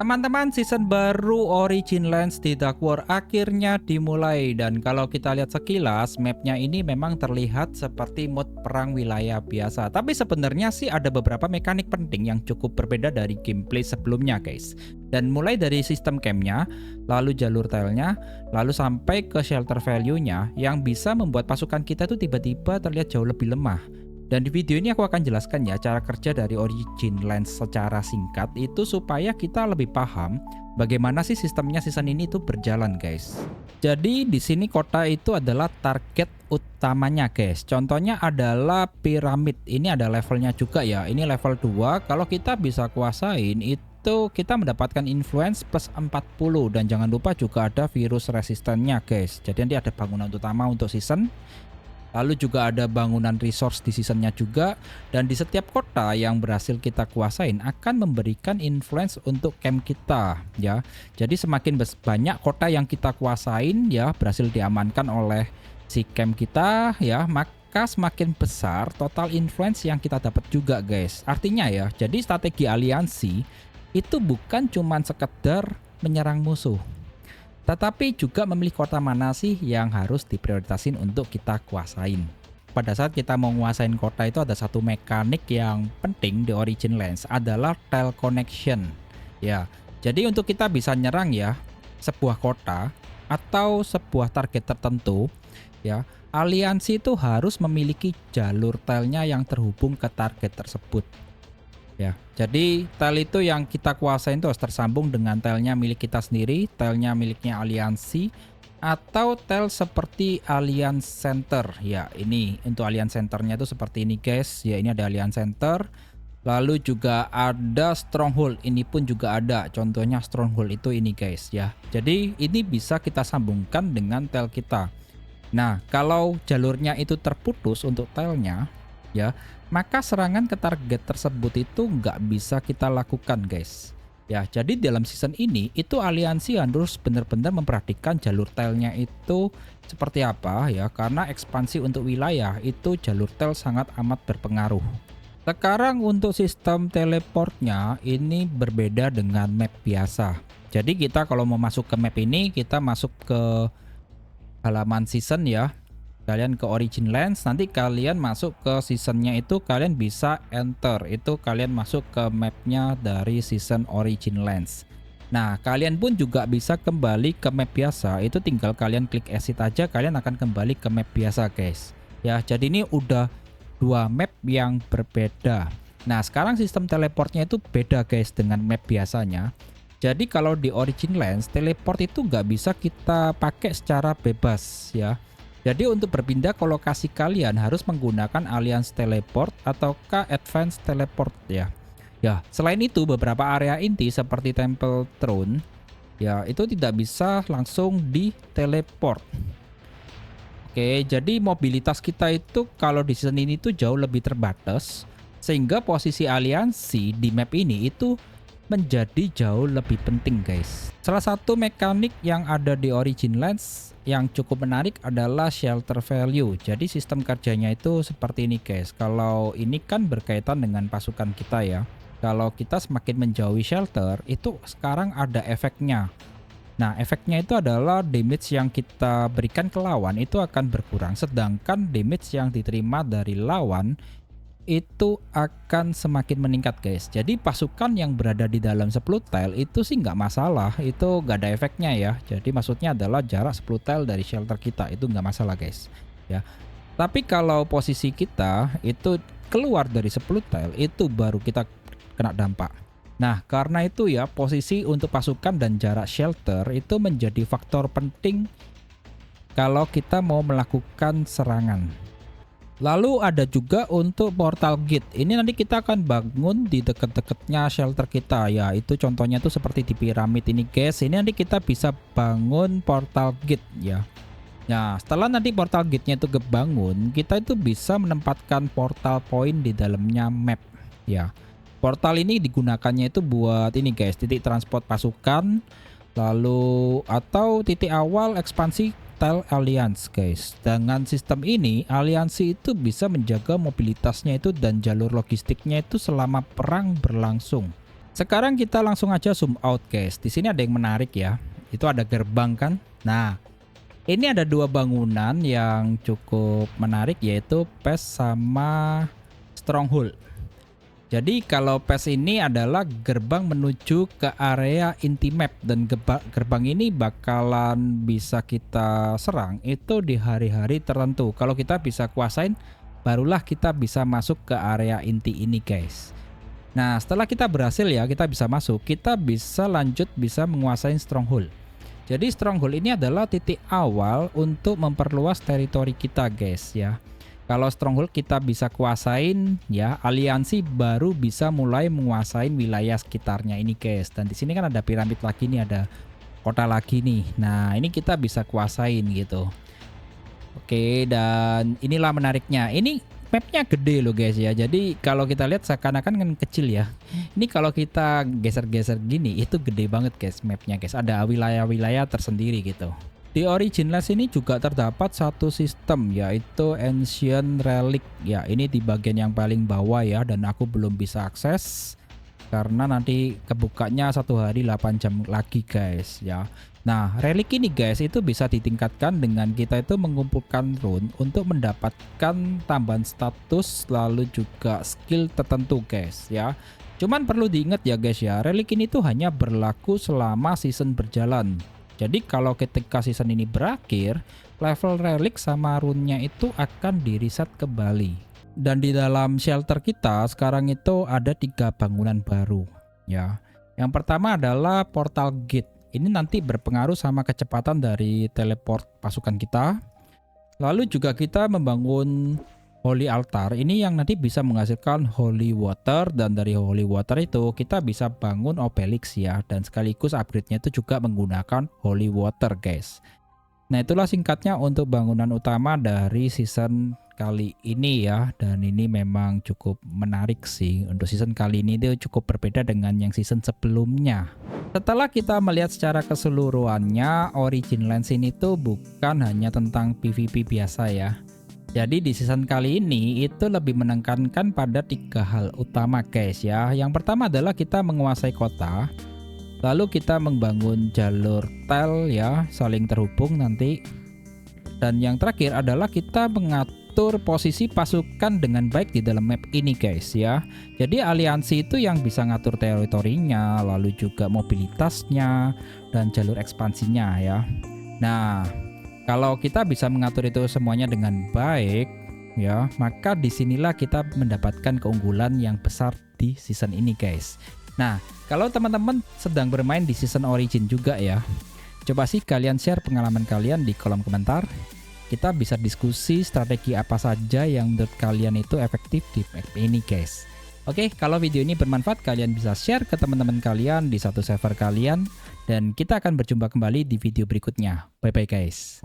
Teman-teman, season baru Origin Lands di Dark War akhirnya dimulai, dan kalau kita lihat sekilas mapnya ini memang terlihat seperti mode perang wilayah biasa. Tapi sebenarnya sih ada beberapa mekanik penting yang cukup berbeda dari gameplay sebelumnya guys. Dan mulai dari sistem campnya, lalu jalur tilenya, lalu sampai ke shelter value-nya yang bisa membuat pasukan kita tuh tiba-tiba terlihat jauh lebih lemah. Dan di video ini aku akan jelaskan ya cara kerja dari Origin Lands secara singkat itu supaya kita lebih paham bagaimana sih sistemnya season ini tuh berjalan guys. Jadi di sini kota itu adalah target utamanya guys. Contohnya adalah piramid. Ini ada levelnya juga ya. Ini level 2. Kalau kita bisa kuasain itu kita mendapatkan influence plus 40, dan jangan lupa juga ada virus resistennya guys. Jadi nanti ada bangunan utama untuk season. Lalu juga ada bangunan resource di seasonnya juga. Dan di setiap kota yang berhasil kita kuasain akan memberikan influence untuk camp kita ya. Jadi semakin banyak kota yang kita kuasain ya, berhasil diamankan oleh si camp kita ya, maka semakin besar total influence yang kita dapat juga guys. Artinya ya, jadi strategi aliansi itu bukan cuman sekedar menyerang musuh, tetapi juga memilih kota mana sih yang harus diprioritasin untuk kita kuasain. Pada saat kita mau nguasain kota itu ada satu mekanik yang penting di Origin Lands, adalah tile connection. Ya, jadi untuk kita bisa nyerang ya sebuah kota atau sebuah target tertentu ya, aliansi itu harus memiliki jalur tilenya yang terhubung ke target tersebut. Ya, jadi tile itu yang kita kuasain itu harus tersambung dengan tilenya milik kita sendiri, tilenya miliknya aliansi, atau tile seperti Alliance Center. Ya, ini untuk Alliance Centernya itu seperti ini guys. Ya, ini ada Alliance Center. Lalu juga ada Stronghold. Ini pun juga ada. Contohnya Stronghold itu ini guys ya. Jadi ini bisa kita sambungkan dengan tile kita. Nah, kalau jalurnya itu terputus untuk tilenya ya, maka serangan ke target tersebut itu nggak bisa kita lakukan guys ya. Jadi dalam season ini itu aliansi harus benar-benar memperhatikan jalur tilenya itu seperti apa ya, karena ekspansi untuk wilayah itu jalur tile sangat amat berpengaruh. Sekarang untuk sistem teleportnya ini berbeda dengan map biasa. Jadi kita kalau mau masuk ke map ini, kita masuk ke halaman season ya, kalian ke Origin Lands, nanti kalian masuk ke seasonnya itu kalian bisa enter, itu kalian masuk ke mapnya dari season Origin Lands. Nah, kalian pun juga bisa kembali ke map biasa, itu tinggal kalian klik exit aja, kalian akan kembali ke map biasa guys ya. Jadi ini udah dua map yang berbeda. Nah, sekarang sistem teleportnya itu beda guys dengan map biasanya. Jadi kalau di Origin Lands, teleport itu nggak bisa kita pakai secara bebas ya. Jadi untuk berpindah ke lokasi kalian harus menggunakan Alliance Teleport ataukah Advanced Teleport ya. Ya, selain itu beberapa area inti seperti Temple Throne ya, itu tidak bisa langsung di teleport. Oke, jadi mobilitas kita itu kalau di season ini tuh jauh lebih terbatas, sehingga posisi aliansi di map ini itu menjadi jauh lebih penting guys. Salah satu mekanik yang ada di Origin Lands yang cukup menarik adalah shelter value. Jadi sistem kerjanya itu seperti ini guys. Kalau ini kan berkaitan dengan pasukan kita ya. Kalau kita semakin menjauhi shelter, itu sekarang ada efeknya. Nah, efeknya itu adalah damage yang kita berikan ke lawan itu akan berkurang, sedangkan damage yang diterima dari lawan itu akan semakin meningkat guys. Jadi pasukan yang berada di dalam 10 tile itu sih nggak masalah, itu nggak ada efeknya ya. Jadi maksudnya adalah jarak 10 tile dari shelter kita itu nggak masalah guys ya. Tapi kalau posisi kita itu keluar dari 10 tile itu baru kita kena dampak. Nah, karena itu ya, posisi untuk pasukan dan jarak shelter itu menjadi faktor penting kalau kita mau melakukan serangan. Lalu ada juga untuk portal gate. Ini nanti kita akan bangun di deket-deketnya shelter kita ya. Itu contohnya tuh seperti di piramid ini guys. Ini nanti kita bisa bangun portal gate ya. Nah, setelah nanti portal gate-nya itu kebangun, kita itu bisa menempatkan portal point di dalamnya map ya. Portal ini digunakannya itu buat ini guys, titik transport pasukan, lalu atau titik awal ekspansi tile alliance guys. Dengan sistem ini, aliansi itu bisa menjaga mobilitasnya itu dan jalur logistiknya itu selama perang berlangsung. Sekarang kita langsung aja zoom out guys. Di sini ada yang menarik ya. Itu ada gerbang kan. Nah, ini ada dua bangunan yang cukup menarik yaitu PES sama Stronghold. Jadi kalau PES ini adalah gerbang menuju ke area inti map dan gerbang ini bakalan bisa kita serang itu di hari-hari tertentu. Kalau kita bisa kuasain barulah kita bisa masuk ke area inti ini guys. Nah setelah kita berhasil ya kita bisa masuk, kita bisa lanjut bisa menguasai Stronghold. Jadi Stronghold ini adalah titik awal untuk memperluas teritori kita guys ya. Kalau Stronghold kita bisa kuasain ya, aliansi baru bisa mulai menguasai wilayah sekitarnya ini guys. Dan di sini kan ada piramid lagi nih, ada kota lagi nih. Nah, ini kita bisa kuasain gitu. Oke, dan inilah menariknya. Ini mapnya gede loh guys ya. Jadi kalau kita lihat seakan-akan kan kecil ya. Ini kalau kita geser-geser gini itu gede banget guys mapnya guys. Ada wilayah-wilayah tersendiri gitu. Di Originless ini juga terdapat satu sistem yaitu Ancient Relic ya, ini di bagian yang paling bawah ya, dan aku belum bisa akses karena nanti kebukanya 1 hari 8 jam lagi guys ya. Nah relik ini guys itu bisa ditingkatkan dengan kita itu mengumpulkan rune untuk mendapatkan tambahan status lalu juga skill tertentu guys ya. Cuman perlu diingat ya guys ya, relik ini tuh hanya berlaku selama season berjalan. Jadi kalau ketika season ini berakhir, level relik sama rune-nya itu akan di-reset kembali. Dan di dalam shelter kita sekarang itu ada 3 bangunan baru ya. Yang pertama adalah portal gate. Ini nanti berpengaruh sama kecepatan dari teleport pasukan kita. Lalu juga kita membangun Holy Altar, ini yang nanti bisa menghasilkan Holy Water, dan dari Holy Water itu kita bisa bangun Obelix ya, dan sekaligus upgrade-nya itu juga menggunakan Holy Water guys. Nah itulah singkatnya untuk bangunan utama dari season kali ini ya, dan ini memang cukup menarik sih. Untuk season kali ini itu cukup berbeda dengan yang season sebelumnya. Setelah kita melihat secara keseluruhannya, Originlands ini tuh bukan hanya tentang PvP biasa ya. Jadi di season kali ini itu lebih menekankan pada 3 hal utama guys ya. Yang pertama adalah kita menguasai kota. Lalu kita membangun jalur tel ya, saling terhubung nanti. Dan yang terakhir adalah kita mengatur posisi pasukan dengan baik di dalam map ini guys ya. Jadi aliansi itu yang bisa ngatur teritorinya, lalu juga mobilitasnya dan jalur ekspansinya ya. Nah, kalau kita bisa mengatur itu semuanya dengan baik ya, maka disinilah kita mendapatkan keunggulan yang besar di season ini guys. Nah, kalau teman-teman sedang bermain di season Origin juga ya, coba sih kalian share pengalaman kalian di kolom komentar. Kita bisa diskusi strategi apa saja yang menurut kalian itu efektif di map ini guys. Oke, kalau video ini bermanfaat, kalian bisa share ke teman-teman kalian di satu server kalian. Dan kita akan berjumpa kembali di video berikutnya. Bye bye guys.